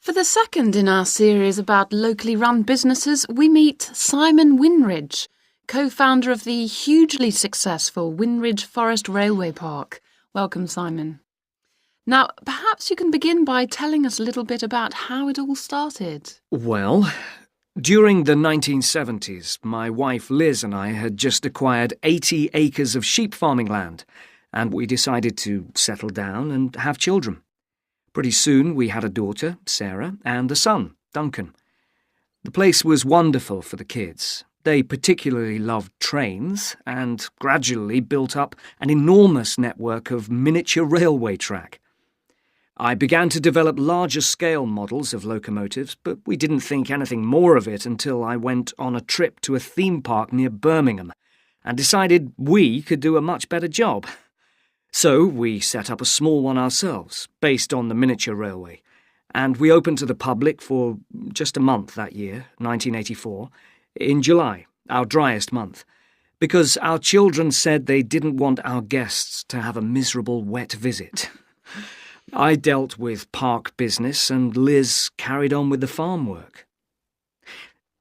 For the second in our series about locally run businesses, we meet Simon Winridge, co-founder of the hugely successful Winridge Forest Railway Park. Welcome, Simon. Now, perhaps you can begin by telling us a little bit about how it all started. Well, during the 1970s, my wife Liz and I had just acquired 80 acres of sheep farming land, and we decided to settle down and have children. Pretty soon we had a daughter, Sarah, and a son, Duncan. The place was wonderful for the kids. They particularly loved trains and gradually built up an enormous network of miniature railway track. I began to develop larger-scale models of locomotives, but we didn't think anything more of it until I went on a trip to a theme park near Birmingham and decided we could do a much better job. So we set up a small one ourselves, based on the miniature railway, and we opened to the public for just a month that year, 1984, in July, our driest month, because our children said they didn't want our guests to have a miserable wet visit. I dealt with park business and Liz carried on with the farm work.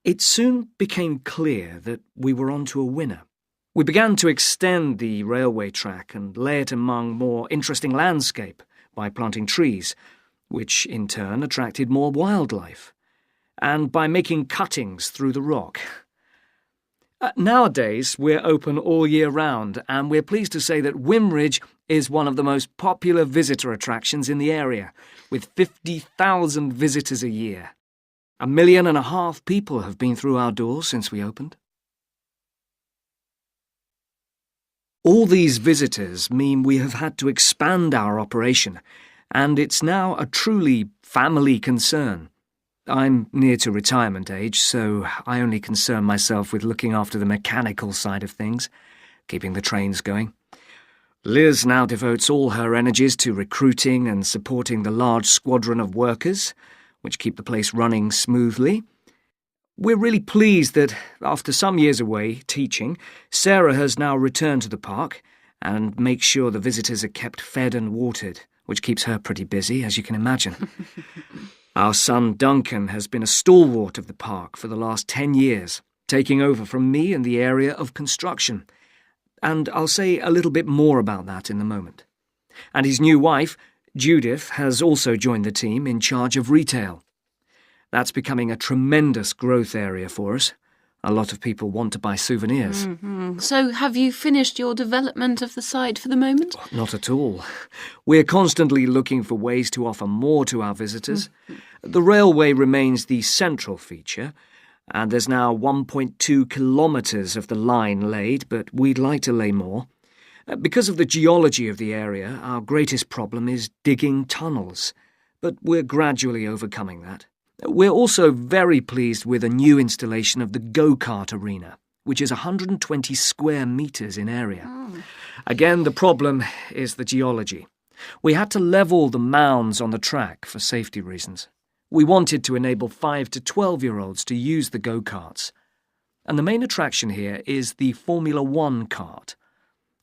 It soon became clear that we were onto a winner. We began to extend the railway track and lay it among more interesting landscape by planting trees, which in turn attracted more wildlife, and by making cuttings through the rock. Nowadays, we're open all year round, and we're pleased to say that Winridge is one of the most popular visitor attractions in the area, with 50,000 visitors a year. 1.5 million people have been through our doors since we opened. All these visitors mean we have had to expand our operation, and it's now a truly family concern. I'm near to retirement age, so I only concern myself with looking after the mechanical side of things, keeping the trains going. Liz now devotes all her energies to recruiting and supporting the large squadron of workers, which keep the place running smoothly. We're really pleased that, after some years away teaching, Sarah has now returned to the park and makes sure the visitors are kept fed and watered, which keeps her pretty busy, as you can imagine. Our son Duncan has been a stalwart of the park for the last 10 years, taking over from me in the area of construction. And I'll say a little bit more about that in a moment. And his new wife, Judith, has also joined the team in charge of retail. That's becoming a tremendous growth area for us. A lot of people want to buy souvenirs. Mm-hmm. So have you finished your development of the site for the moment? Not at all. We're constantly looking for ways to offer more to our visitors. The railway remains the central feature, and there's now 1.2 kilometres of the line laid, but we'd like to lay more. Because of the geology of the area, our greatest problem is digging tunnels, but we're gradually overcoming that. We're also very pleased with a new installation of the go-kart arena, which is 120 square metres in area. Again, the problem is the geology. We had to level the mounds on the track for safety reasons. We wanted to enable 5 to 12-year-olds to use the go-karts. And the main attraction here is the Formula One kart.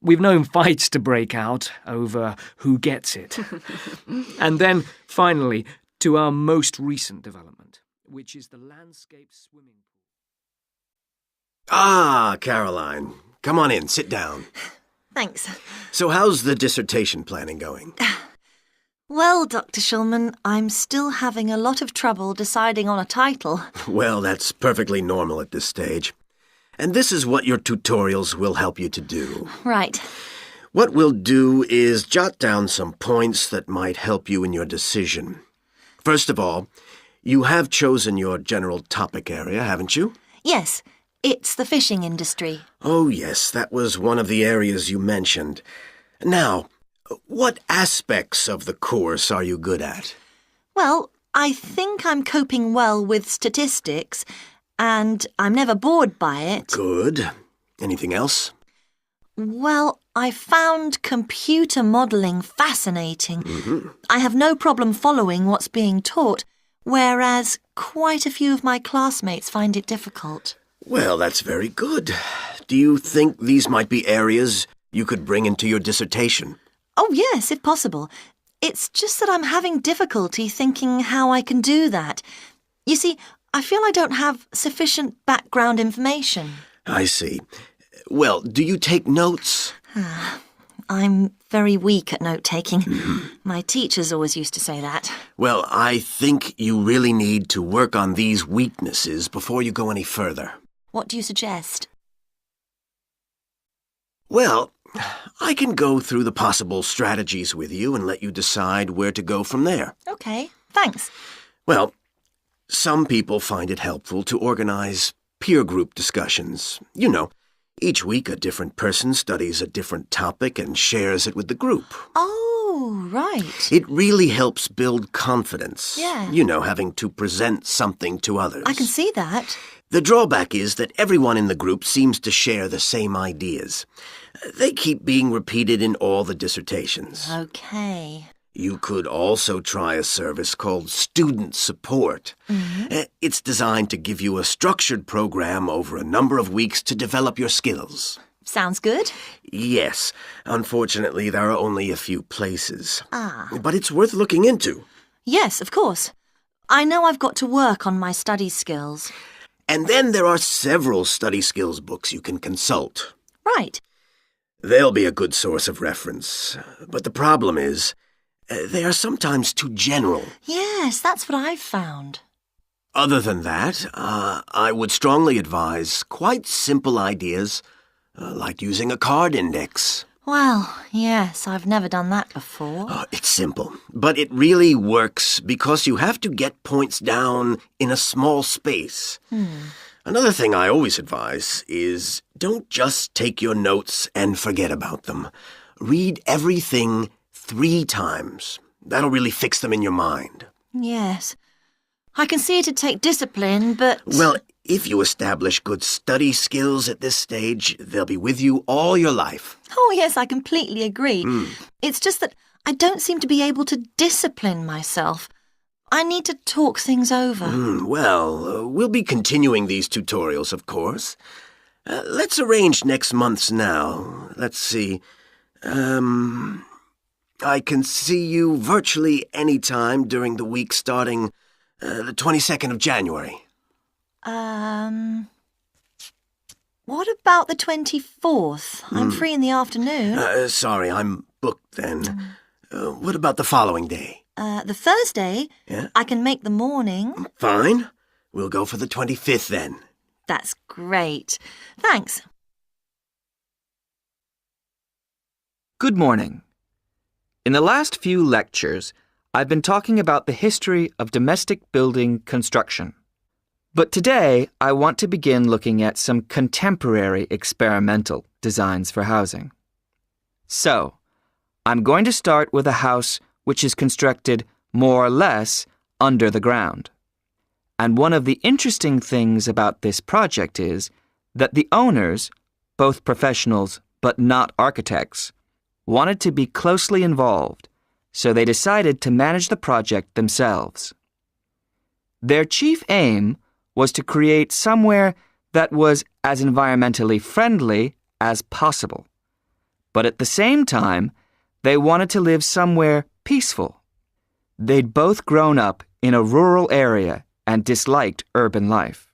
We've known fights to break out over who gets it. And then, finally, to our most recent development, which is the landscape swimming pool. Ah, Caroline. Come on in, sit down. Thanks. So how's the dissertation planning going? Well, Dr. Shulman, I'm still having a lot of trouble deciding on a title. Well, that's perfectly normal at this stage. And this is what your tutorials will help you to do. Right. What we'll do is jot down some points that might help you in your decision. First of all, you have chosen your general topic area, haven't you? Yes, it's the fishing industry. Oh, yes, that was one of the areas you mentioned. Now, what aspects of the course are you good at? Well, I think I'm coping well with statistics, and I'm never bored by it. Good. Anything else? Well, I found computer modelling fascinating. I have no problem following what's being taught, whereas quite a few of my classmates find it difficult. Well, that's very good. Do you think these might be areas you could bring into your dissertation? Oh, yes, if possible. It's just that I'm having difficulty thinking how I can do that. You see, I feel I don't have sufficient background information. I see. Well, do you take notes? I'm very weak at note-taking. My teachers always used to say that. Well, I think you really need to work on these weaknesses before you go any further. What do you suggest? Well, I can go through the possible strategies with you and let you decide where to go from there. Okay, thanks. Well, some people find it helpful to organize peer group discussions. You know, each week a different person studies a different topic and shares it with the group. Oh, right. It really helps build confidence. Yeah. You know, having to present something to others. I can see that. The drawback is that everyone in the group seems to share the same ideas. They keep being repeated in all the dissertations. Okay. You could also try a service called Student Support. It's designed to give you a structured program over a number of weeks to develop your skills. Sounds good. Yes. Unfortunately, there are only a few places. Ah. But it's worth looking into. Yes, of course. I know I've got to work on my study skills. And then there are several study skills books you can consult. Right. They'll be a good source of reference. But the problem is, they are sometimes too general. Yes, that's what I've found. Other than that, I would strongly advise quite simple ideas, like using a card index. Well, yes, I've never done that before. It's simple, but it really works because you have to get points down in a small space. Another thing I always advise is don't just take your notes and forget about them. Read everything 3 times. That'll really fix them in your mind. Yes. I can see it'd take discipline, but... Well, if you establish good study skills at this stage, they'll be with you all your life. Oh, yes, I completely agree. It's just that I don't seem to be able to discipline myself. I need to talk things over. Well, we'll be continuing these tutorials, of course. Let's arrange next month's now. Let's see. I can see you virtually any time during the week starting the 22nd of January. What about the 24th? I'm free in the afternoon. Sorry, I'm booked then. What about the following day? The Thursday? Yeah? I can make the morning. Fine. We'll go for the 25th then. That's great. Thanks. Good morning. In the last few lectures, I've been talking about the history of domestic building construction. But today, I want to begin looking at some contemporary experimental designs for housing. So, I'm going to start with a house which is constructed more or less under the ground. And one of the interesting things about this project is that the owners, both professionals but not architects, wanted to be closely involved, so they decided to manage the project themselves. Their chief aim was to create somewhere that was as environmentally friendly as possible. But at the same time, they wanted to live somewhere peaceful. They'd both grown up in a rural area and disliked urban life.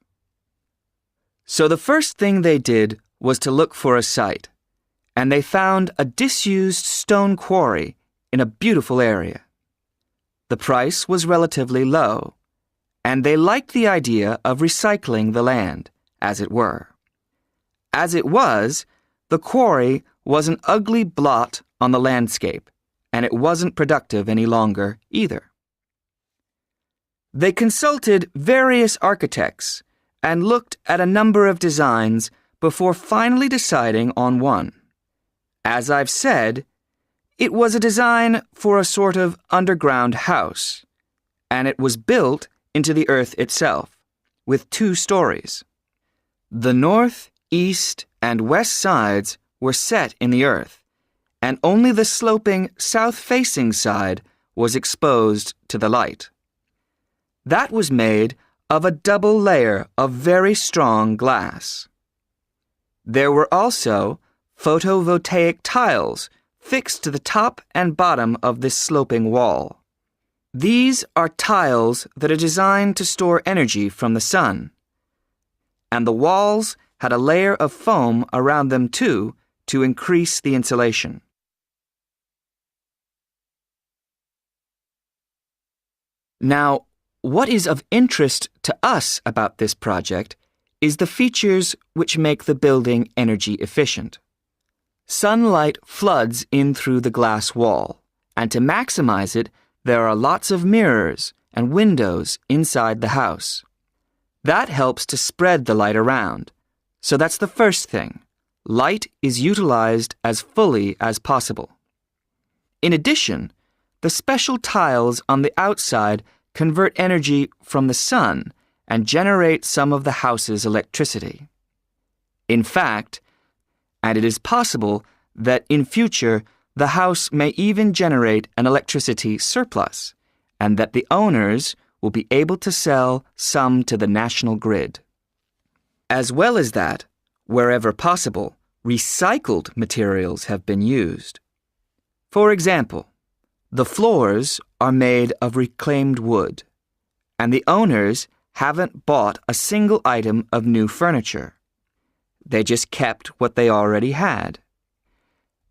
So the first thing they did was to look for a site, and they found a disused stone quarry in a beautiful area. The price was relatively low, and they liked the idea of recycling the land, as it were. As it was, the quarry was an ugly blot on the landscape, and it wasn't productive any longer either. They consulted various architects and looked at a number of designs before finally deciding on one. As I've said, it was a design for a sort of underground house, and it was built into the earth itself, with 2 stories. The north, east, and west sides were set in the earth, and only the sloping south-facing side was exposed to the light. That was made of a double layer of very strong glass. There were also photovoltaic tiles fixed to the top and bottom of this sloping wall. These are tiles that are designed to store energy from the sun. And the walls had a layer of foam around them too to increase the insulation. Now, what is of interest to us about this project is the features which make the building energy efficient. Sunlight floods in through the glass wall, and to maximize it, there are lots of mirrors and windows inside the house. That helps to spread the light around. So that's the first thing. Light is utilized as fully as possible. In addition, the special tiles on the outside convert energy from the sun and generate some of the house's electricity. In fact, and it is possible that in future the house may even generate an electricity surplus, and that the owners will be able to sell some to the national grid. As well as that, wherever possible, recycled materials have been used. For example, the floors are made of reclaimed wood, and the owners haven't bought a single item of new furniture. They just kept what they already had.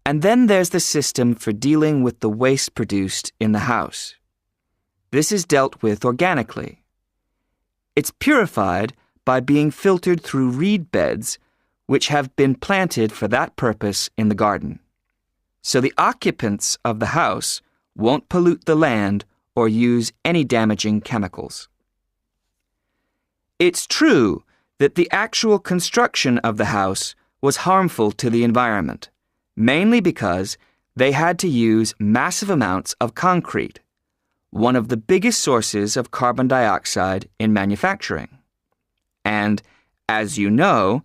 And then there's the system for dealing with the waste produced in the house. This is dealt with organically. It's purified by being filtered through reed beds which have been planted for that purpose in the garden. So the occupants of the house won't pollute the land or use any damaging chemicals. It's true that the actual construction of the house was harmful to the environment, mainly because they had to use massive amounts of concrete, one of the biggest sources of carbon dioxide in manufacturing. And, as you know,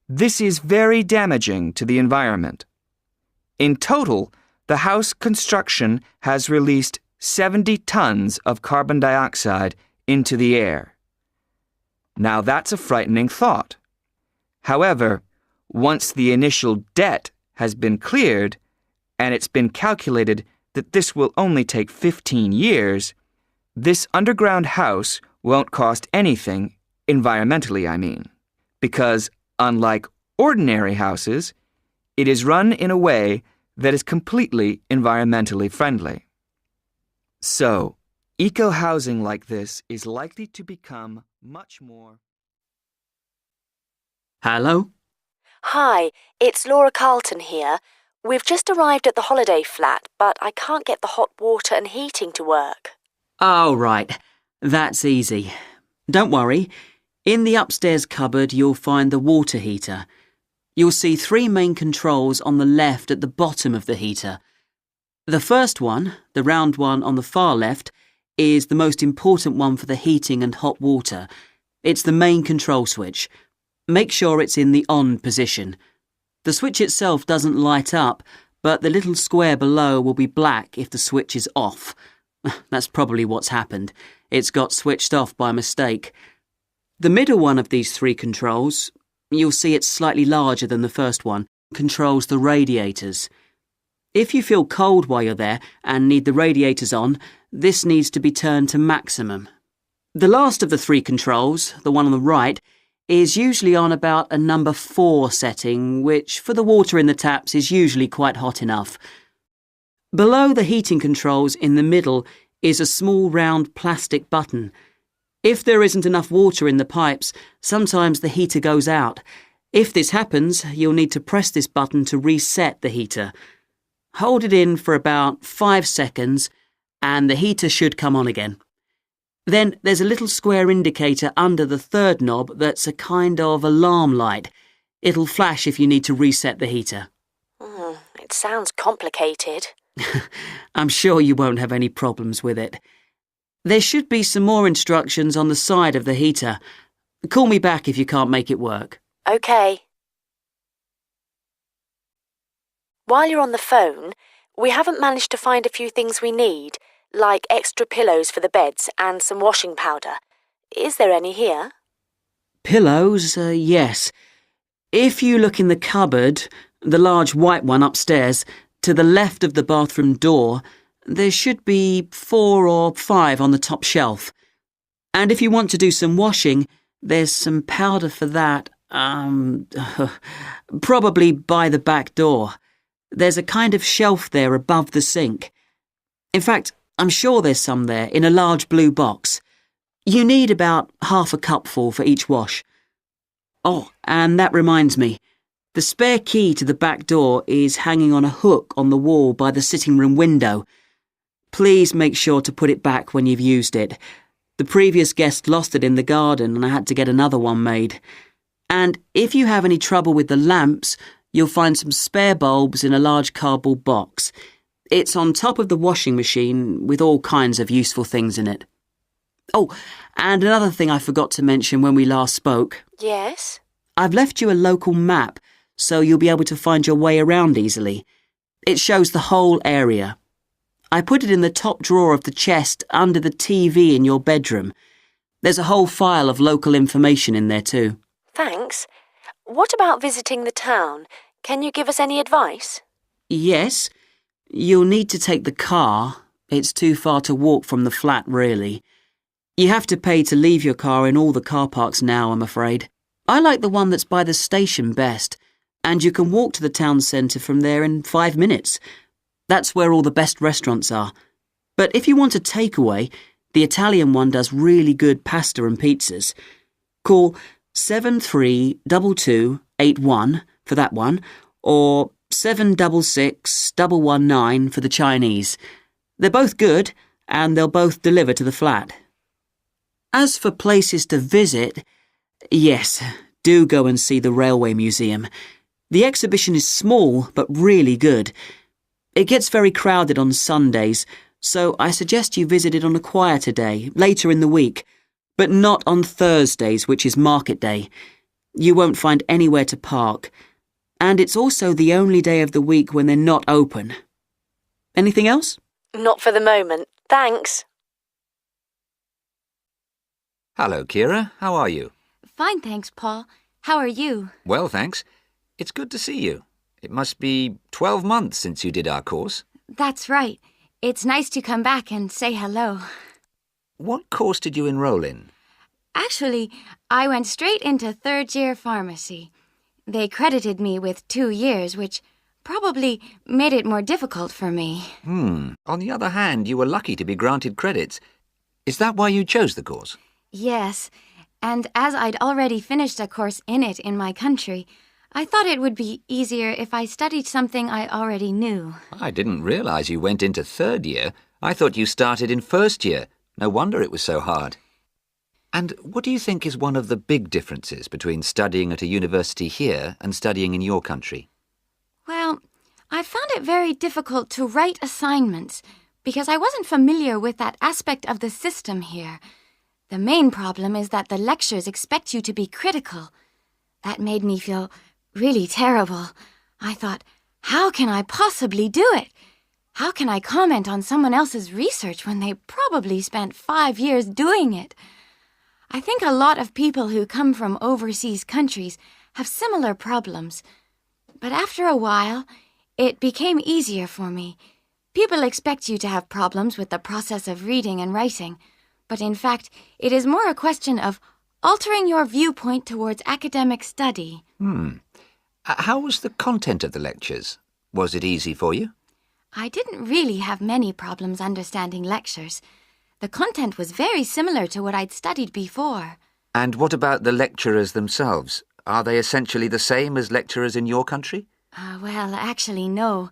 this is very damaging to the environment. In total, the house construction has released 70 tons of carbon dioxide into the air. Now that's a frightening thought. However, once the initial debt has been cleared, and it's been calculated that this will only take 15 years, this underground house won't cost anything, environmentally I mean, because unlike ordinary houses, it is run in a way that is completely environmentally friendly. So, eco-housing like this is likely to become much more. Hello? Hi, it's Laura Carlton here. We've just arrived at the holiday flat, but I can't get the hot water and heating to work. Oh, right. That's easy. Don't worry. In the upstairs cupboard, you'll find the water heater. You'll see 3 main controls on the left at the bottom of the heater. The first one, the round one on the far left, is the most important one for the heating and hot water. It's the main control switch. Make sure it's in the on position. The switch itself doesn't light up, but the little square below will be black if the switch is off. That's probably what's happened. It's got switched off by mistake. The middle one of these 3 controls, you'll see it's slightly larger than the first one, controls the radiators. If you feel cold while you're there and need the radiators on, this needs to be turned to maximum. The last of the 3 controls, the one on the right, is usually on about a number 4 setting, which for the water in the taps is usually quite hot enough. Below the heating controls in the middle is a small round plastic button. If there isn't enough water in the pipes, sometimes the heater goes out. If this happens, you'll need to press this button to reset the heater. Hold it in for about 5 seconds and the heater should come on again. Then there's a little square indicator under the 3rd knob that's a kind of alarm light. It'll flash if you need to reset the heater. It sounds complicated. I'm sure you won't have any problems with it. There should be some more instructions on the side of the heater. Call me back if you can't make it work. OK. While you're on the phone, we haven't managed to find a few things we need, like extra pillows for the beds and some washing powder. Is there any here? Pillows? Yes. If you look in the cupboard, the large white one upstairs, To the left of the bathroom door, there should be 4 or 5 on the top shelf. And if you want to do some washing, there's some powder for that, probably by the back door. There's a kind of shelf there above the sink. In fact, I'm sure there's some there in a large blue box. You need about half a cupful for each wash. Oh, and that reminds me. The spare key to the back door is hanging on a hook on the wall by the sitting room window. Please make sure to put it back when you've used it. The previous guest lost it in the garden and I had to get another one made. And if you have any trouble with the lamps, you'll find some spare bulbs in a large cardboard box. It's on top of the washing machine with all kinds of useful things in it. Oh, and another thing I forgot to mention when we last spoke. Yes? I've left you a local map, so you'll be able to find your way around easily. It shows the whole area. I put it in the top drawer of the chest under the TV in your bedroom. There's a whole file of local information in there too. Thanks. What about visiting the town? Can you give us any advice? Yes, you'll need to take the car. It's too far to walk from the flat, really. You have to pay to leave your car in all the car parks now, I'm afraid. I like the one that's by the station best, and you can walk to the town centre from there in 5 minutes. That's where all the best restaurants are. But if you want a takeaway, the Italian one does really good pasta and pizzas. Call 732281 for that one, or 766119 for the Chinese. They're both good, and they'll both deliver to the flat. As for places to visit, yes, do go and see the Railway Museum. The exhibition is small, but really good. It gets very crowded on Sundays, so I suggest you visit it on a quieter day, later in the week, but not on Thursdays, which is market day. You won't find anywhere to park, and it's also the only day of the week when they're not open. Anything else? Not for the moment. Thanks. Hello, Kira. How are you? Fine, thanks, Paul. How are you? Well, thanks. It's good to see you. It must be 12 months since you did our course. That's right. It's nice to come back and say hello. What course did you enroll in? Actually, I went straight into third-year pharmacy. They credited me with 2 years, which probably made it more difficult for me. On the other hand, you were lucky to be granted credits. Is that why you chose the course? Yes, and as I'd already finished a course in it in my country, I thought it would be easier if I studied something I already knew. I didn't realize you went into third year. I thought you started in first year. No wonder it was so hard. And what do you think is one of the big differences between studying at a university here and studying in your country? Well, I found it very difficult to write assignments because I wasn't familiar with that aspect of the system here. The main problem is that the lectures expect you to be critical. That made me feel really terrible. I thought, how can I possibly do it? How can I comment on someone else's research when they probably spent 5 years doing it? I think a lot of people who come from overseas countries have similar problems. But after a while, it became easier for me. People expect you to have problems with the process of reading and writing, but in fact, it is more a question of altering your viewpoint towards academic study. How was the content of the lectures? Was it easy for you? I didn't really have many problems understanding lectures. The content was very similar to what I'd studied before. And what about the lecturers themselves? Are they essentially the same as lecturers in your country? Well, actually, no.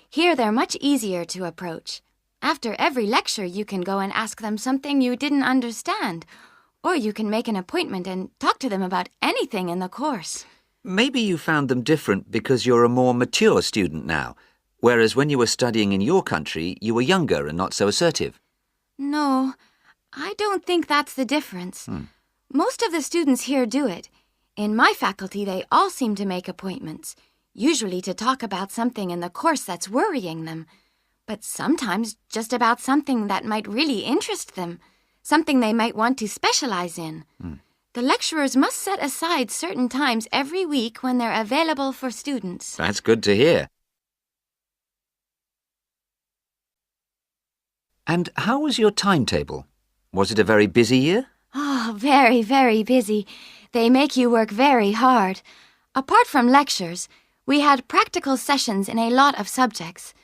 Here they're much easier to approach. After every lecture, you can go and ask them something you didn't understand, or you can make an appointment and talk to them about anything in the course. Maybe you found them different because you're a more mature student now, whereas when you were studying in your country, you were younger and not so assertive. No, I don't think that's the difference. Most of the students here do it. In my faculty, they all seem to make appointments, usually to talk about something in the course that's worrying them, but sometimes just about something that might really interest them, something they might want to specialize in. The lecturers must set aside certain times every week when they're available for students. That's good to hear. And how was your timetable? Was it a very busy year? Oh, very, very busy. They make you work very hard. Apart from lectures, we had practical sessions in a lot of subjects.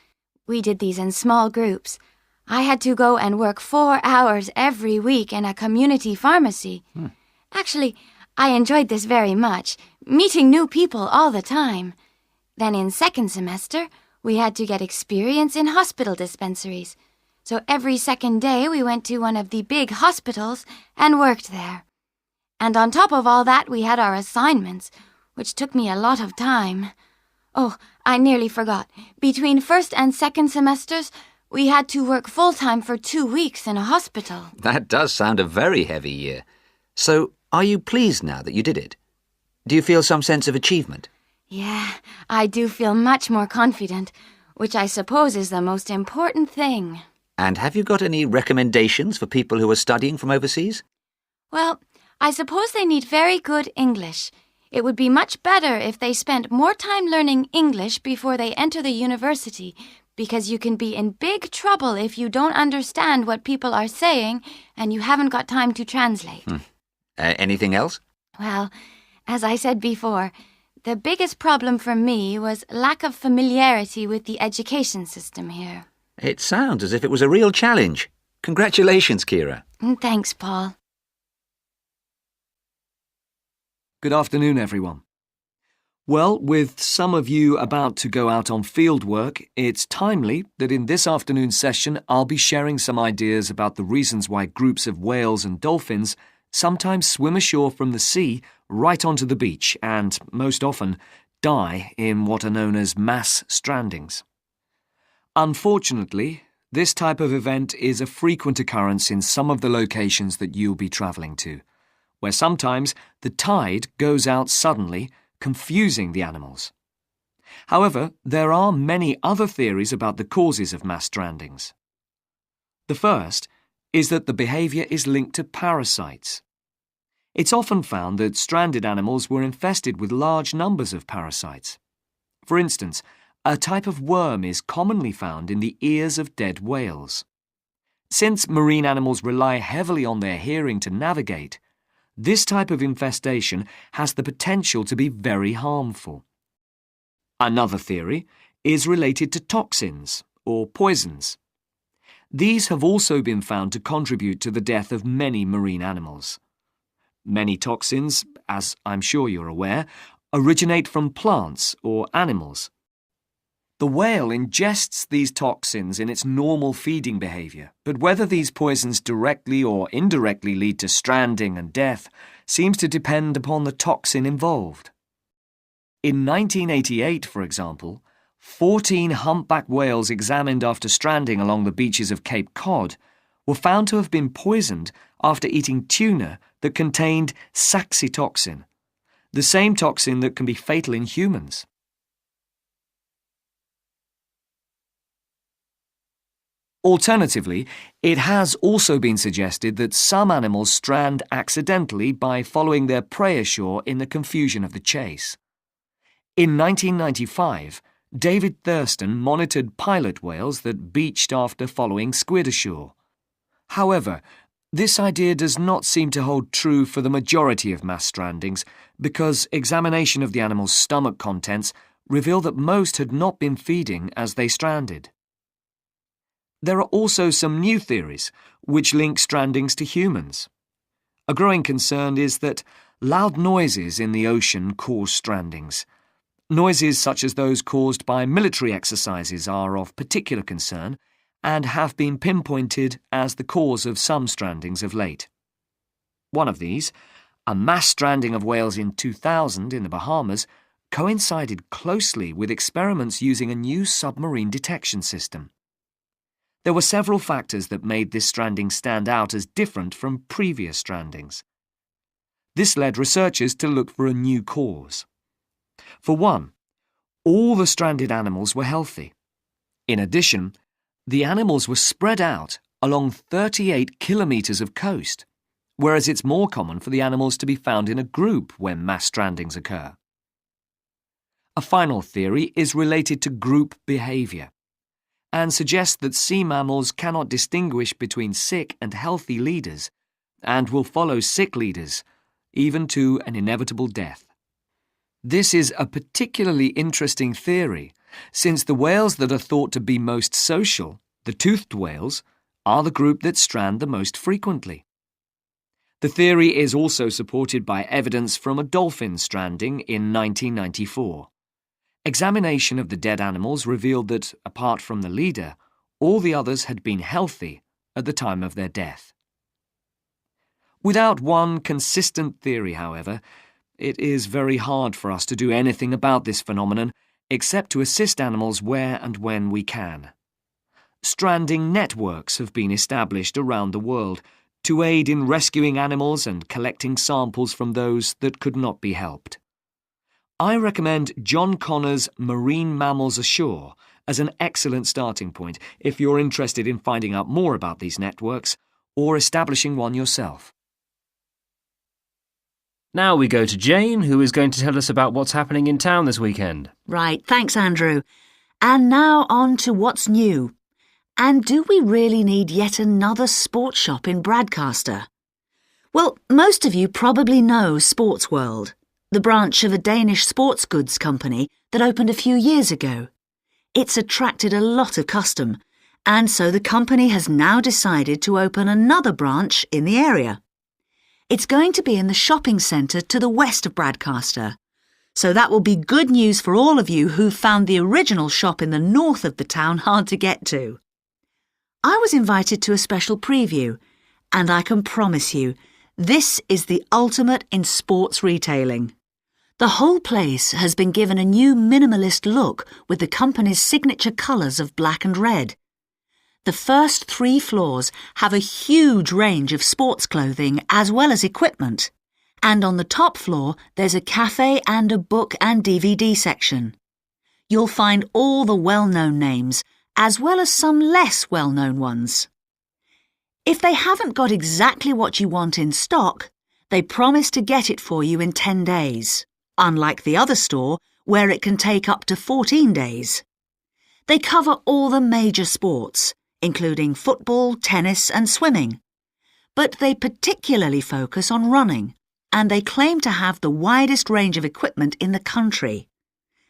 We did these in small groups. I had to go and work 4 hours every week in a community pharmacy. Actually, I enjoyed this very much, meeting new people all the time. Then in second semester, we had to get experience in hospital dispensaries. So every second day we went to one of the big hospitals and worked there. And on top of all that, we had our assignments, which took me a lot of time. Oh, I nearly forgot. Between first and second semesters, we had to work full-time for 2 weeks in a hospital. That does sound a very heavy year. So, are you pleased now that you did it? Do you feel some sense of achievement? Yeah, I do feel much more confident, which I suppose is the most important thing. And have you got any recommendations for people who are studying from overseas? Well, I suppose they need very good English. It would be much better if they spent more time learning English before they enter the university, because you can be in big trouble if you don't understand what people are saying and you haven't got time to translate. Anything else? Well, as I said before, the biggest problem for me was lack of familiarity with the education system here. It sounds as if it was a real challenge. Congratulations, Kira. Thanks, Paul. Good afternoon, everyone. Well, with some of you about to go out on field work, it's timely that in this afternoon's session I'll be sharing some ideas about the reasons why groups of whales and dolphins sometimes swim ashore from the sea right onto the beach and, most often, die in what are known as mass strandings. Unfortunately, this type of event is a frequent occurrence in some of the locations that you'll be travelling to, where sometimes the tide goes out suddenly, confusing the animals. However, there are many other theories about the causes of mass strandings. The first is that the behaviour is linked to parasites. It's often found that stranded animals were infested with large numbers of parasites. For instance, a type of worm is commonly found in the ears of dead whales. Since marine animals rely heavily on their hearing to navigate, this type of infestation has the potential to be very harmful. Another theory is related to toxins, or poisons. These have also been found to contribute to the death of many marine animals. Many toxins, as I'm sure you're aware, originate from plants or animals. The whale ingests these toxins in its normal feeding behaviour, but whether these poisons directly or indirectly lead to stranding and death seems to depend upon the toxin involved. In 1988, for example, 14 humpback whales examined after stranding along the beaches of Cape Cod were found to have been poisoned after eating tuna that contained saxitoxin, the same toxin that can be fatal in humans. Alternatively, it has also been suggested that some animals strand accidentally by following their prey ashore in the confusion of the chase. In 1995, David Thurston monitored pilot whales that beached after following squid ashore. However, this idea does not seem to hold true for the majority of mass strandings because examination of the animal's stomach contents revealed that most had not been feeding as they stranded. There are also some new theories which link strandings to humans. A growing concern is that loud noises in the ocean cause strandings. Noises such as those caused by military exercises are of particular concern and have been pinpointed as the cause of some strandings of late. One of these, a mass stranding of whales in 2000 in the Bahamas, coincided closely with experiments using a new submarine detection system. There were several factors that made this stranding stand out as different from previous strandings. This led researchers to look for a new cause. For one, all the stranded animals were healthy. In addition, the animals were spread out along 38 kilometres of coast, whereas it's more common for the animals to be found in a group when mass strandings occur. A final theory is related to group behaviour. and suggests that sea mammals cannot distinguish between sick and healthy leaders, and will follow sick leaders, even to an inevitable death. This is a particularly interesting theory, since the whales that are thought to be most social, the toothed whales, are the group that strand the most frequently. The theory is also supported by evidence from a dolphin stranding in 1994. Examination of the dead animals revealed that, apart from the leader, all the others had been healthy at the time of their death. Without one consistent theory, however, it is very hard for us to do anything about this phenomenon except to assist animals where and when we can. Stranding networks have been established around the world to aid in rescuing animals and collecting samples from those that could not be helped. I recommend John Connor's Marine Mammals Ashore as an excellent starting point if you're interested in finding out more about these networks or establishing one yourself. Now we go to Jane, who is going to tell us about what's happening in town this weekend. Right, thanks, Andrew. And now on to what's new. And do we really need yet another sports shop in Bradcaster? Well, most of you probably know Sports World, the branch of a Danish sports goods company that opened a few years ago. It's attracted a lot of custom, and so the company has now decided to open another branch in the area. It's going to be in the shopping centre to the west of Bradcaster, so that will be good news for all of you who found the original shop in the north of the town hard to get to. I was invited to a special preview, and I can promise you, this is the ultimate in sports retailing. The whole place has been given a new minimalist look with the company's signature colours of black and red. The first 3 floors have a huge range of sports clothing as well as equipment, and on the top floor there's a cafe and a book and DVD section. You'll find all the well-known names, as well as some less well-known ones. If they haven't got exactly what you want in stock, they promise to get it for you in 10 days, unlike the other store where it can take up to 14 days. They cover all the major sports, including football, tennis and swimming, but they particularly focus on running, and they claim to have the widest range of equipment in the country.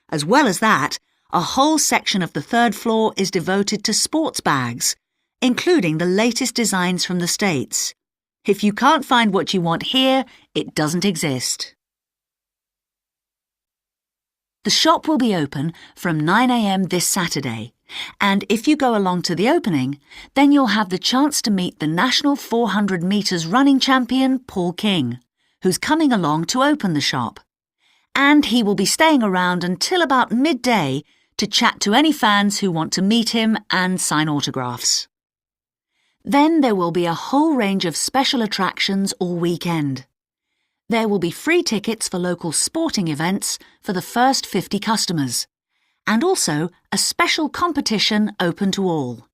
As well as that, a whole section of the 3rd floor is devoted to sports bags, including the latest designs from the States. If you can't find what you want here, it doesn't exist. The shop will be open from 9 a.m. this Saturday, and if you go along to the opening, then you'll have the chance to meet the national 400 metres running champion, Paul King, who's coming along to open the shop. And he will be staying around until about midday to chat to any fans who want to meet him and sign autographs. Then there will be a whole range of special attractions all weekend. There will be free tickets for local sporting events for the first 50 customers, and also a special competition open to all.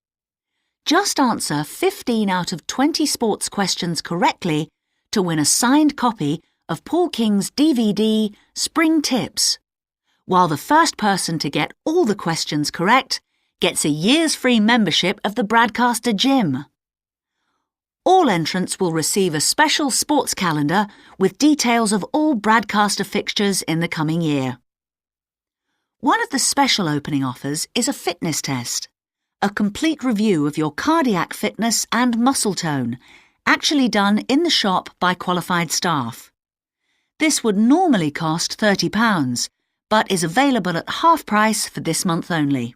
Just answer 15 out of 20 sports questions correctly to win a signed copy of Paul King's DVD, Spring Tips, while the first person to get all the questions correct gets a year's free membership of the Bradcaster Gym. All entrants will receive a special sports calendar with details of all Bradcaster fixtures in the coming year. One of the special opening offers is a fitness test, a complete review of your cardiac fitness and muscle tone, actually done in the shop by qualified staff. This would normally cost £30, but is available at half price for this month only.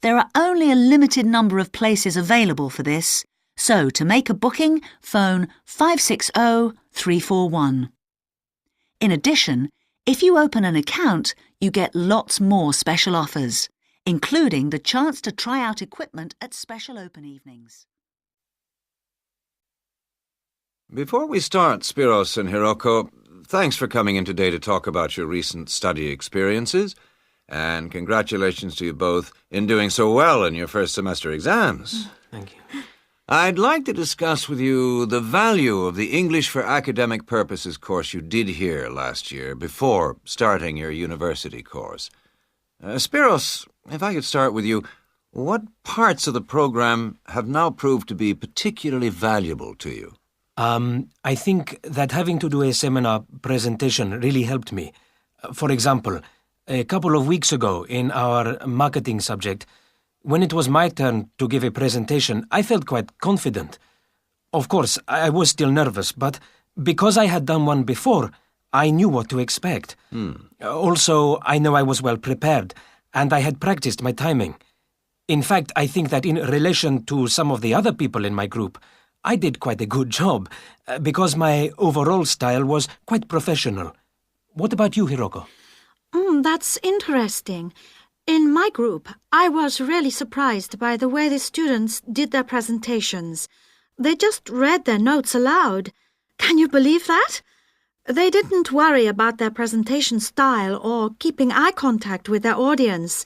There are only a limited number of places available for this, so to make a booking, phone 560 341. In addition, if you open an account, you get lots more special offers, including the chance to try out equipment at special open evenings. Before we start, Spiros and Hiroko, thanks for coming in today to talk about your recent study experiences, and congratulations to you both in doing so well in your first semester exams. Thank you. I'd like to discuss with you the value of the English for Academic Purposes course you did here last year before starting your university course. Spiros, if I could start with you, What parts of the program have now proved to be particularly valuable to you? I think that having to do a seminar presentation really helped me. For example, a couple of weeks ago in our marketing subject, when it was my turn to give a presentation, I felt quite confident. Of course, I was still nervous, but because I had done one before, I knew what to expect. Also, I know I was well prepared, and I had practiced my timing. In fact, I think that in relation to some of the other people in my group, I did quite a good job, because my overall style was quite professional. What about you, Hiroko? That's interesting. In my group, I was really surprised by the way the students did their presentations. They just read their notes aloud. Can you believe that? They didn't worry about their presentation style or keeping eye contact with their audience.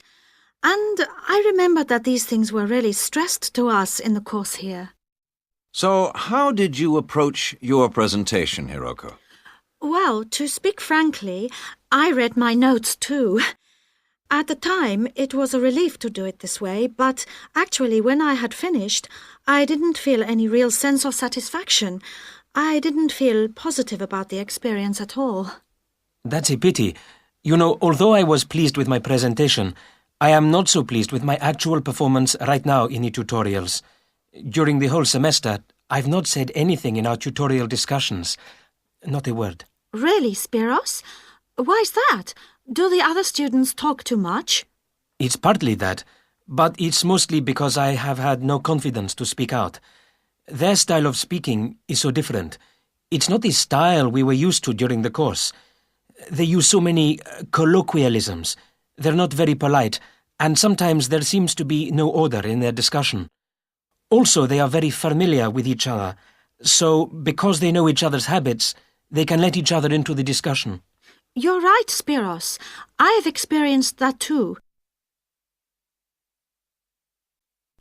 And I remembered that these things were really stressed to us in the course here. So, how did you approach your presentation, Hiroko? Well, to speak frankly, I read my notes too. At the time, it was a relief to do it this way, but actually when I had finished, I didn't feel any real sense of satisfaction. I didn't feel positive about the experience at all. That's a pity. You know, although I was pleased with my presentation, I am not so pleased with my actual performance right now in the tutorials. During the whole semester, I've not said anything in our tutorial discussions. Not a word. Really, Spiros? Why's that? Do the other students talk too much? It's partly that, but it's mostly because I have had no confidence to speak out. Their style of speaking is so different. It's not the style we were used to during the course. They use so many colloquialisms. They're not very polite, and sometimes there seems to be no order in their discussion. Also, they are very familiar with each other, so because they know each other's habits, they can let each other into the discussion. You're right, Spiros. I've experienced that too.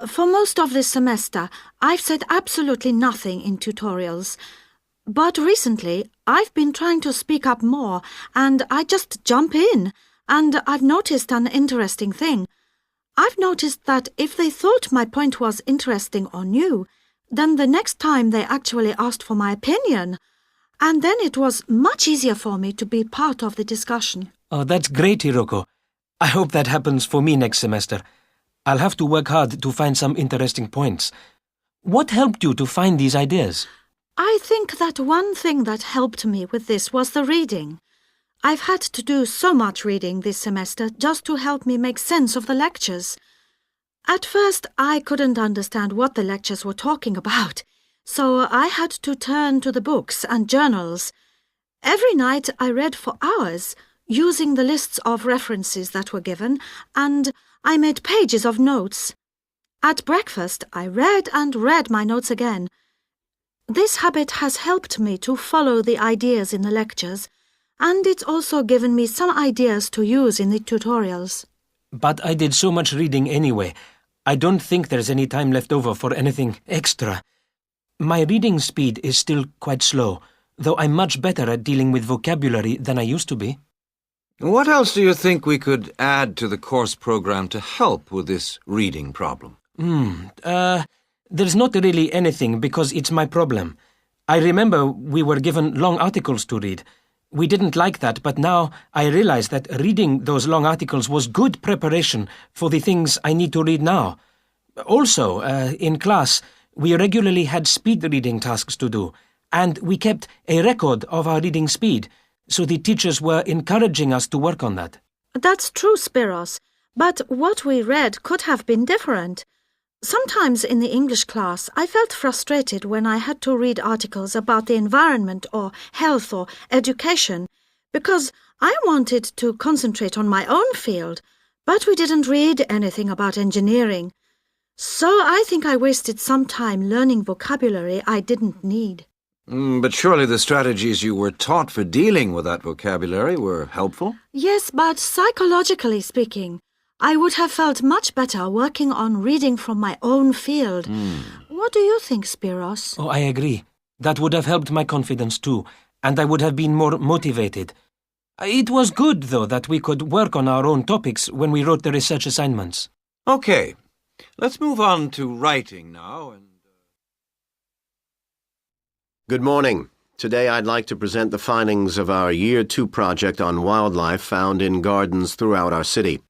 For most of this semester, I've said absolutely nothing in tutorials. But recently, I've been trying to speak up more, and I just jump in. And I've noticed an interesting thing. I've noticed that if they thought my point was interesting or new, then the next time they actually asked for my opinion. And then it was much easier for me to be part of the discussion. Oh, that's great, Hiroko. I hope that happens for me next semester. I'll have to work hard to find some interesting points. What helped you to find these ideas? I think that one thing that helped me with this was the reading. I've had to do so much reading this semester just to help me make sense of the lectures. At first, I couldn't understand what the lectures were talking about, so I had to turn to the books and journals. Every night I read for hours, using the lists of references that were given, and I made pages of notes. At breakfast, I read and read my notes again. This habit has helped me to follow the ideas in the lectures, and it's also given me some ideas to use in the tutorials. But I did so much reading anyway. I don't think there's any time left over for anything extra. My reading speed is still quite slow, though I'm much better at dealing with vocabulary than I used to be. What else do you think we could add to the course program to help with this reading problem? There's not really anything because it's my problem. I remember we were given long articles to read. We didn't like that, but now I realize that reading those long articles was good preparation for the things I need to read now. Also, in class, we regularly had speed reading tasks to do, and we kept a record of our reading speed, so the teachers were encouraging us to work on that. That's true, Spiros, but what we read could have been different. Sometimes in the English class, I felt frustrated when I had to read articles about the environment or health or education, because I wanted to concentrate on my own field, but we didn't read anything about engineering. So I think I wasted some time learning vocabulary I didn't need. But surely the strategies you were taught for dealing with that vocabulary were helpful? Yes, but psychologically speaking, I would have felt much better working on reading from my own field. What do you think, Spiros? Oh, I agree. That would have helped my confidence too, and I would have been more motivated. It was good, though, that we could work on our own topics when we wrote the research assignments. Okay. Let's move on to writing now. Good morning. Today I'd like to present the findings of our Year 2 project on wildlife found in gardens throughout our city.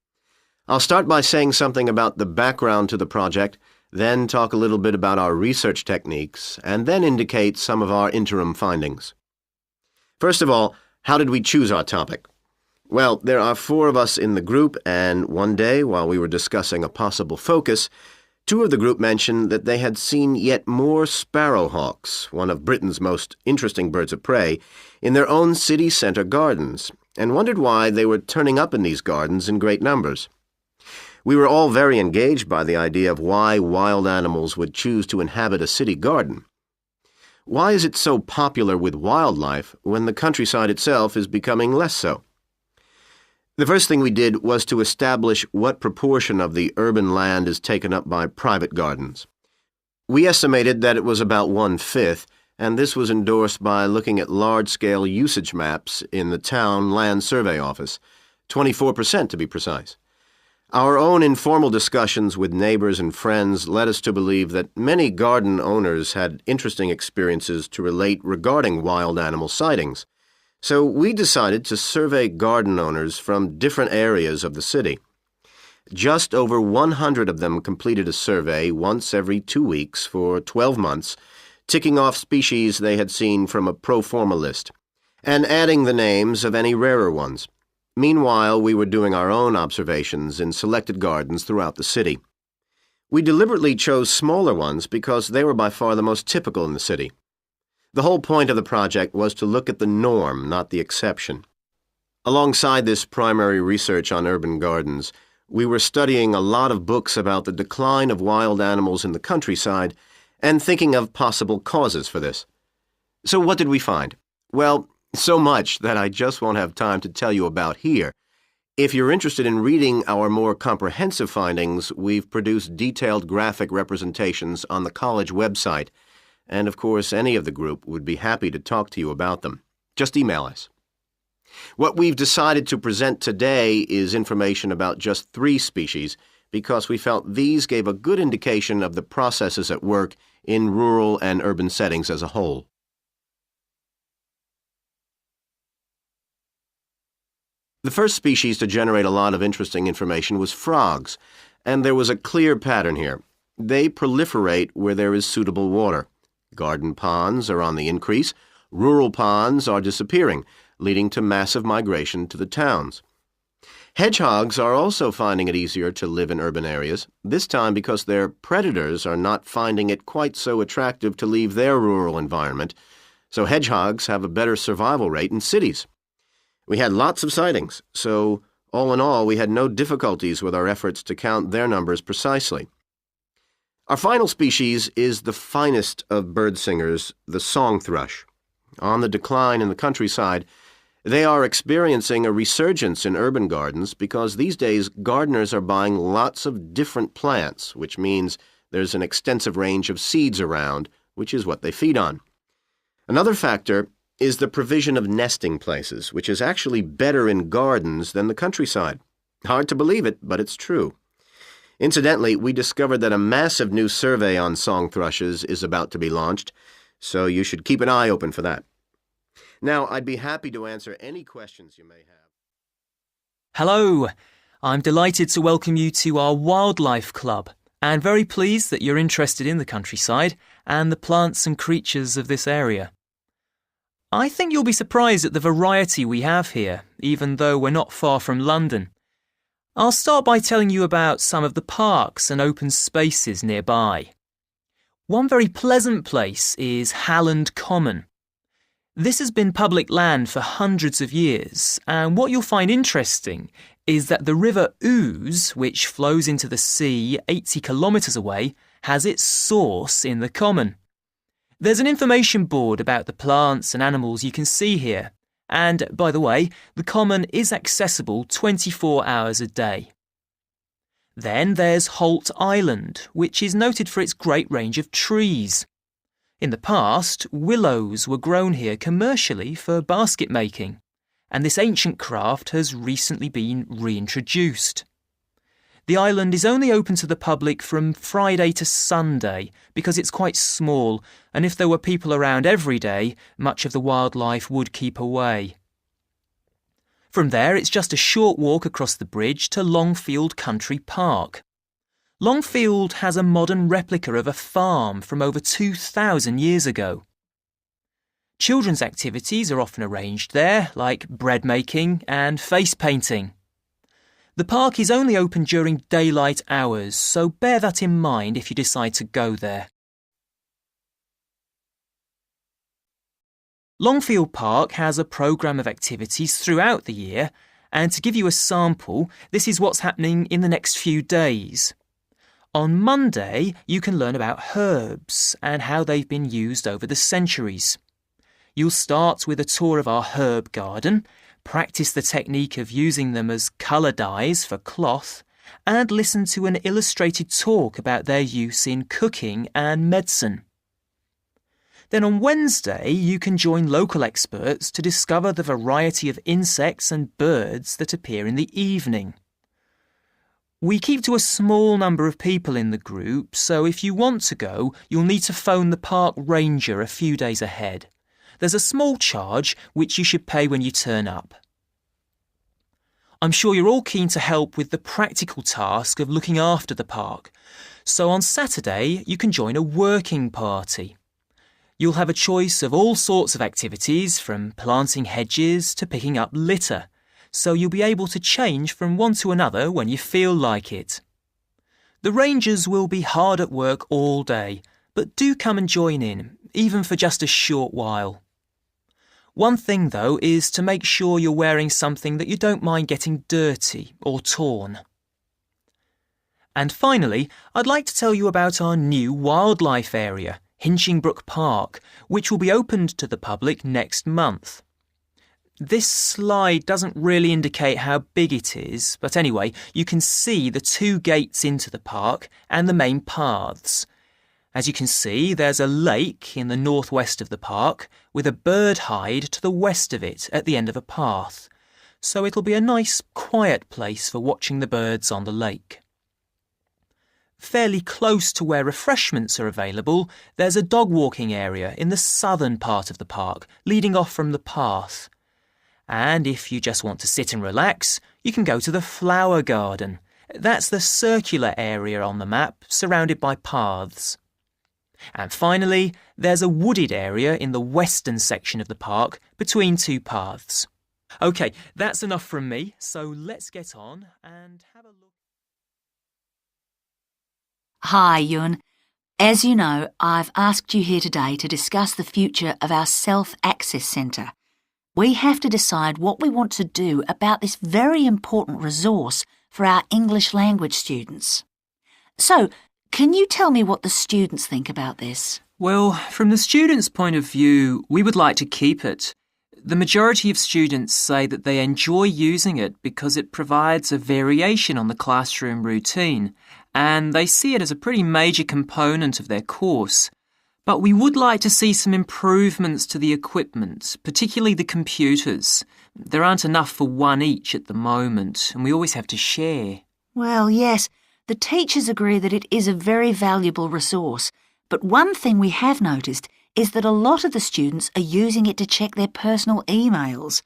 I'll start by saying something about the background to the project, then talk a little bit about our research techniques, and then indicate some of our interim findings. First of all, how did we choose our topic? Well, there are 4 of us in the group, and one day, while we were discussing a possible focus, 2 of the group mentioned that they had seen yet more sparrowhawks, one of Britain's most interesting birds of prey, in their own city centre gardens, and wondered why they were turning up in these gardens in great numbers. We were all very engaged by the idea of why wild animals would choose to inhabit a city garden. Why is it so popular with wildlife when the countryside itself is becoming less so? The first thing we did was to establish what proportion of the urban land is taken up by private gardens. We estimated that it was about 1/5, and this was endorsed by looking at large-scale usage maps in the town land survey office, 24% to be precise. Our own informal discussions with neighbors and friends led us to believe that many garden owners had interesting experiences to relate regarding wild animal sightings. So we decided to survey garden owners from different areas of the city. Just over 100 of them completed a survey once every 2 weeks for 12 months, ticking off species they had seen from a pro forma list, and adding the names of any rarer ones. Meanwhile, we were doing our own observations in selected gardens throughout the city. We deliberately chose smaller ones because they were by far the most typical in the city. The whole point of the project was to look at the norm, not the exception. Alongside this primary research on urban gardens, we were studying a lot of books about the decline of wild animals in the countryside and thinking of possible causes for this. So what did we find? Well, so much that I just won't have time to tell you about here. If you're interested in reading our more comprehensive findings, we've produced detailed graphic representations on the college website, and of course any of the group would be happy to talk to you about them. Just email us. What we've decided to present today is information about just 3 species because we felt these gave a good indication of the processes at work in rural and urban settings as a whole. The first species to generate a lot of interesting information was frogs, and there was a clear pattern here. They proliferate where there is suitable water. Garden ponds are on the increase, rural ponds are disappearing, leading to massive migration to the towns. Hedgehogs are also finding it easier to live in urban areas, this time because their predators are not finding it quite so attractive to leave their rural environment, so hedgehogs have a better survival rate in cities. We had lots of sightings, so all in all, we had no difficulties with our efforts to count their numbers precisely. Our final species is the finest of bird singers, the song thrush. On the decline in the countryside, they are experiencing a resurgence in urban gardens because these days gardeners are buying lots of different plants, which means there's an extensive range of seeds around, which is what they feed on. Another factor is the provision of nesting places, which is actually better in gardens than the countryside. Hard to believe it, but it's true. Incidentally, we discovered that a massive new survey on song thrushes is about to be launched, so you should keep an eye open for that. Now, I'd be happy to answer any questions you may have. Hello, I'm delighted to welcome you to our Wildlife Club, and very pleased that you're interested in the countryside and the plants and creatures of this area. I think you'll be surprised at the variety we have here, even though we're not far from London. I'll start by telling you about some of the parks and open spaces nearby. One very pleasant place is Halland Common. This has been public land for hundreds of years, and what you'll find interesting is that the River Ouse, which flows into the sea 80 kilometres away, has its source in the common. There's an information board about the plants and animals you can see here, and, by the way, the common is accessible 24 hours a day. Then there's Holt Island, which is noted for its great range of trees. In the past, willows were grown here commercially for basket making, and this ancient craft has recently been reintroduced. The island is only open to the public from Friday to Sunday because it's quite small, and if there were people around every day, much of the wildlife would keep away. From there, it's just a short walk across the bridge to Longfield Country Park. Longfield has a modern replica of a farm from over 2,000 years ago. Children's activities are often arranged there, like bread making and face painting. The park is only open during daylight hours, so bear that in mind if you decide to go there. Longfield Park has a programme of activities throughout the year, and to give you a sample, this is what's happening in the next few days. On Monday, you can learn about herbs and how they've been used over the centuries. You'll start with a tour of our herb garden, practice the technique of using them as colour dyes for cloth, and listen to an illustrated talk about their use in cooking and medicine. Then on Wednesday, you can join local experts to discover the variety of insects and birds that appear in the evening. We keep to a small number of people in the group, so if you want to go, you'll need to phone the park ranger a few days ahead. There's a small charge which you should pay when you turn up. I'm sure you're all keen to help with the practical task of looking after the park, so on Saturday you can join a working party. You'll have a choice of all sorts of activities, from planting hedges to picking up litter, so you'll be able to change from one to another when you feel like it. The rangers will be hard at work all day, but do come and join in, even for just a short while. One thing, though, is to make sure you're wearing something that you don't mind getting dirty or torn. And finally, I'd like to tell you about our new wildlife area, Hinchingbrook Park, which will be opened to the public next month. This slide doesn't really indicate how big it is, but anyway, you can see the 2 gates into the park and the main paths. As you can see, there's a lake in the northwest of the park with a bird hide to the west of it at the end of a path, so it'll be a nice, quiet place for watching the birds on the lake. Fairly close to where refreshments are available, there's a dog walking area in the southern part of the park, leading off from the path. And if you just want to sit and relax, you can go to the flower garden. That's the circular area on the map, surrounded by paths. And finally, there's a wooded area in the western section of the park, between 2 paths. OK, that's enough from me, so let's get on and have a look. Hi, Yun. As you know, I've asked you here today to discuss the future of our Self-Access Centre. We have to decide what we want to do about this very important resource for our English language students. So, can you tell me what the students think about this? Well, from the students' point of view, we would like to keep it. The majority of students say that they enjoy using it because it provides a variation on the classroom routine, and they see it as a pretty major component of their course. But we would like to see some improvements to the equipment, particularly the computers. There aren't enough for one each at the moment, and we always have to share. Well, yes, the teachers agree that it is a very valuable resource, but one thing we have noticed is that a lot of the students are using it to check their personal emails.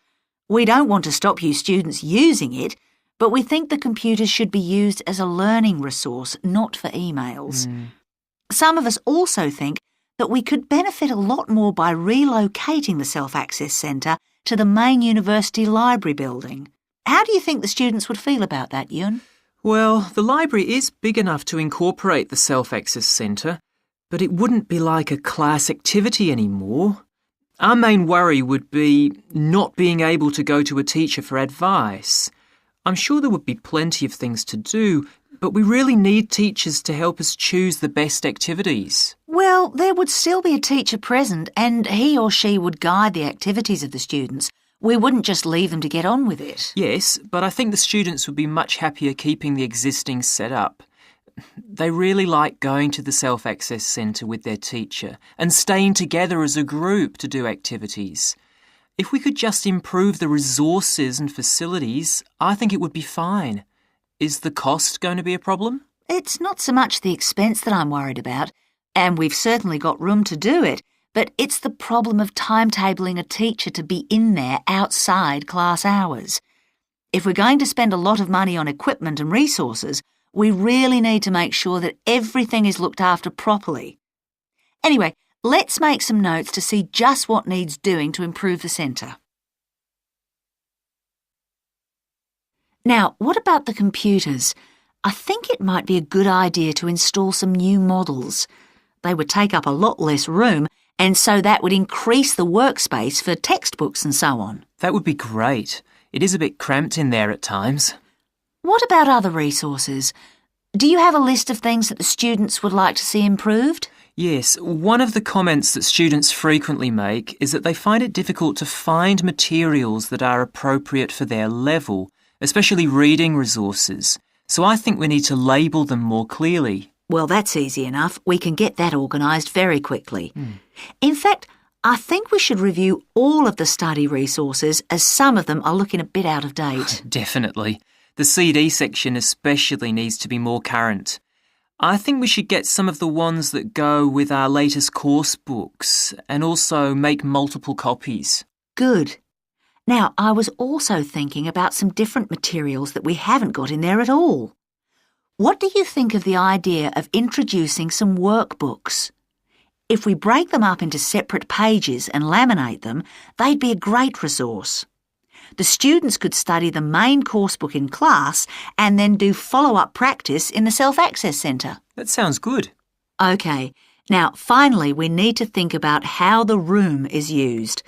We don't want to stop you students using it, but we think the computers should be used as a learning resource, not for emails. Some of us also think that we could benefit a lot more by relocating the Self-Access Centre to the main university library building. How do you think the students would feel about that, Yun? Well, the library is big enough to incorporate the Self-Access Centre, but it wouldn't be like a class activity anymore. Our main worry would be not being able to go to a teacher for advice. I'm sure there would be plenty of things to do, but we really need teachers to help us choose the best activities. Well, there would still be a teacher present and he or she would guide the activities of the students. We wouldn't just leave them to get on with it. Yes, but I think the students would be much happier keeping the existing setup. They really like going to the Self-Access Centre with their teacher and staying together as a group to do activities. If we could just improve the resources and facilities, I think it would be fine. Is the cost going to be a problem? It's not so much the expense that I'm worried about, and we've certainly got room to do it, but it's the problem of timetabling a teacher to be in there outside class hours. If we're going to spend a lot of money on equipment and resources, we really need to make sure that everything is looked after properly. Anyway, let's make some notes to see just what needs doing to improve the centre. Now, what about the computers? I think it might be a good idea to install some new models. They would take up a lot less room, and so that would increase the workspace for textbooks and so on. That would be great. It is a bit cramped in there at times. What about other resources? Do you have a list of things that the students would like to see improved? Yes, one of the comments that students frequently make is that they find it difficult to find materials that are appropriate for their level, especially reading resources. So I think we need to label them more clearly. Well, that's easy enough. We can get that organised very quickly. In fact, I think we should review all of the study resources, as some of them are looking a bit out of date. Definitely. The CD section especially needs to be more current. I think we should get some of the ones that go with our latest course books and also make multiple copies. Good. Now, I was also thinking about some different materials that we haven't got in there at all. What do you think of the idea of introducing some workbooks? If we break them up into separate pages and laminate them, they'd be a great resource. The students could study the main course book in class and then do follow-up practice in the Self-Access Centre. That sounds good. OK, now finally we need to think about how the room is used.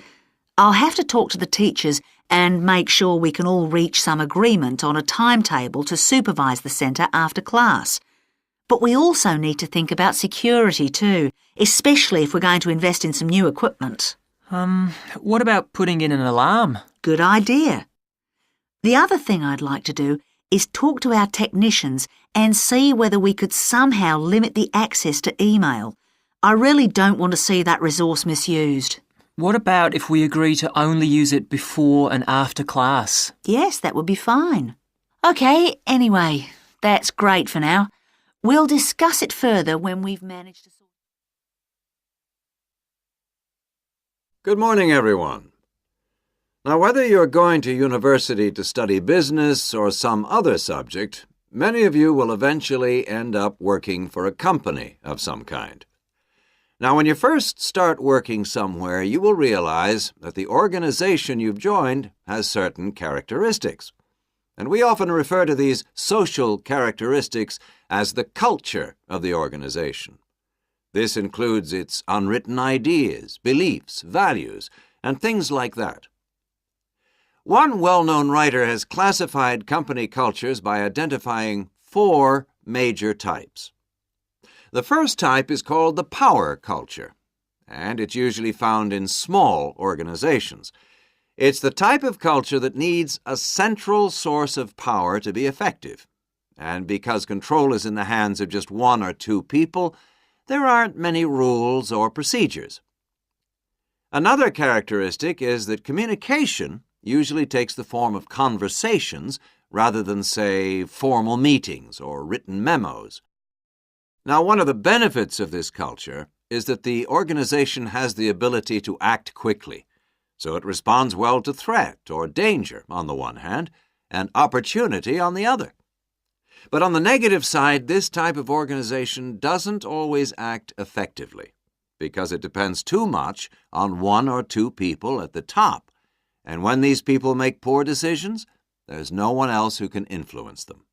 I'll have to talk to the teachers and make sure we can all reach some agreement on a timetable to supervise the centre after class. But we also need to think about security too, especially if we're going to invest in some new equipment. What about putting in an alarm? Good idea. The other thing I'd like to do is talk to our technicians and see whether we could somehow limit the access to email. I really don't want to see that resource misused. What about if we agree to only use it before and after class? Yes, that would be fine. OK, anyway, that's great for now. We'll discuss it further when we've managed to sort. Good morning, everyone. Now, whether you're going to university to study business or some other subject, many of you will eventually end up working for a company of some kind. Now, when you first start working somewhere, you will realize that the organization you've joined has certain characteristics. And we often refer to these social characteristics as the culture of the organization. This includes its unwritten ideas, beliefs, values, and things like that. One well-known writer has classified company cultures by identifying 4 major types. The first type is called the power culture, and it's usually found in small organizations. It's the type of culture that needs a central source of power to be effective. And because control is in the hands of just 1 or 2 people, there aren't many rules or procedures. Another characteristic is that communication usually takes the form of conversations rather than, say, formal meetings or written memos. Now, one of the benefits of this culture is that the organization has the ability to act quickly, so it responds well to threat or danger on the one hand, and opportunity on the other. But on the negative side, this type of organization doesn't always act effectively, because it depends too much on 1 or 2 people at the top, and when these people make poor decisions, there's no one else who can influence them.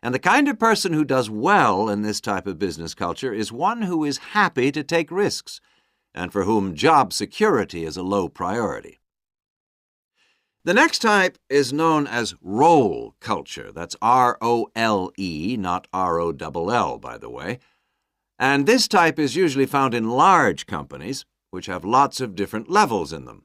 And the kind of person who does well in this type of business culture is one who is happy to take risks, and for whom job security is a low priority. The next type is known as role culture. That's R-O-L-E, not R-O-double-L, by the way. And this type is usually found in large companies, which have lots of different levels in them.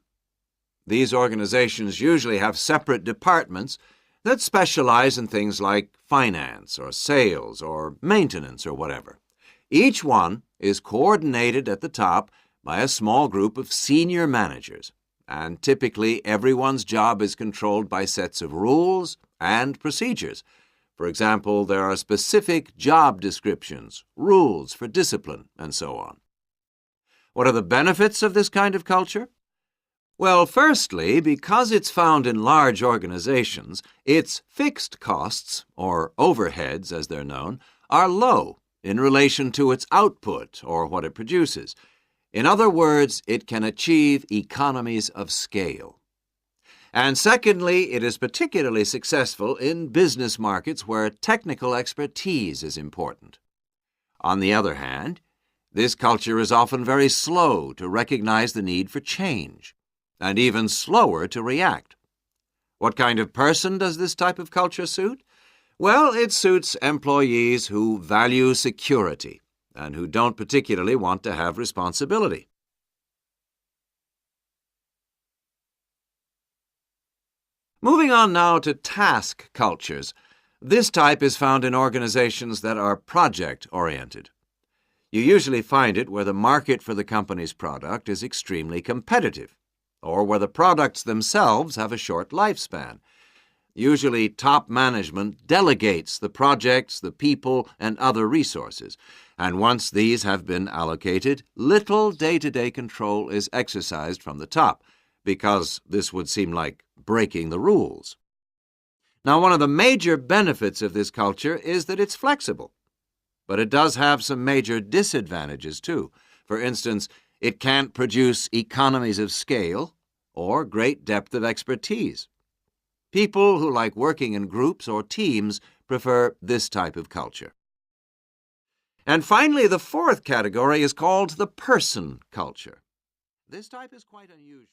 These organizations usually have separate departments that specialize in things like finance or sales or maintenance or whatever. Each one is coordinated at the top by a small group of senior managers, and typically everyone's job is controlled by sets of rules and procedures, For example, there are specific job descriptions, rules for discipline, and so on. What are the benefits of this kind of culture? Well, firstly, because it's found in large organizations, its fixed costs, or overheads as they're known, are low in relation to its output or what it produces. In other words, it can achieve economies of scale. And secondly, it is particularly successful in business markets where technical expertise is important. On the other hand, this culture is often very slow to recognize the need for change, and even slower to react. What kind of person does this type of culture suit? Well, it suits employees who value security and who don't particularly want to have responsibility. Moving on now to task cultures. This type is found in organizations that are project-oriented. You usually find it where the market for the company's product is extremely competitive, or where the products themselves have a short lifespan. Usually, top management delegates the projects, the people, and other resources, and once these have been allocated, little day-to-day control is exercised from the top, because this would seem like breaking the rules. Now, one of the major benefits of this culture is that it's flexible, but it does have some major disadvantages, too. For instance, it can't produce economies of scale or great depth of expertise. People who like working in groups or teams prefer this type of culture. And finally, the fourth category is called the person culture. This type is quite unusual.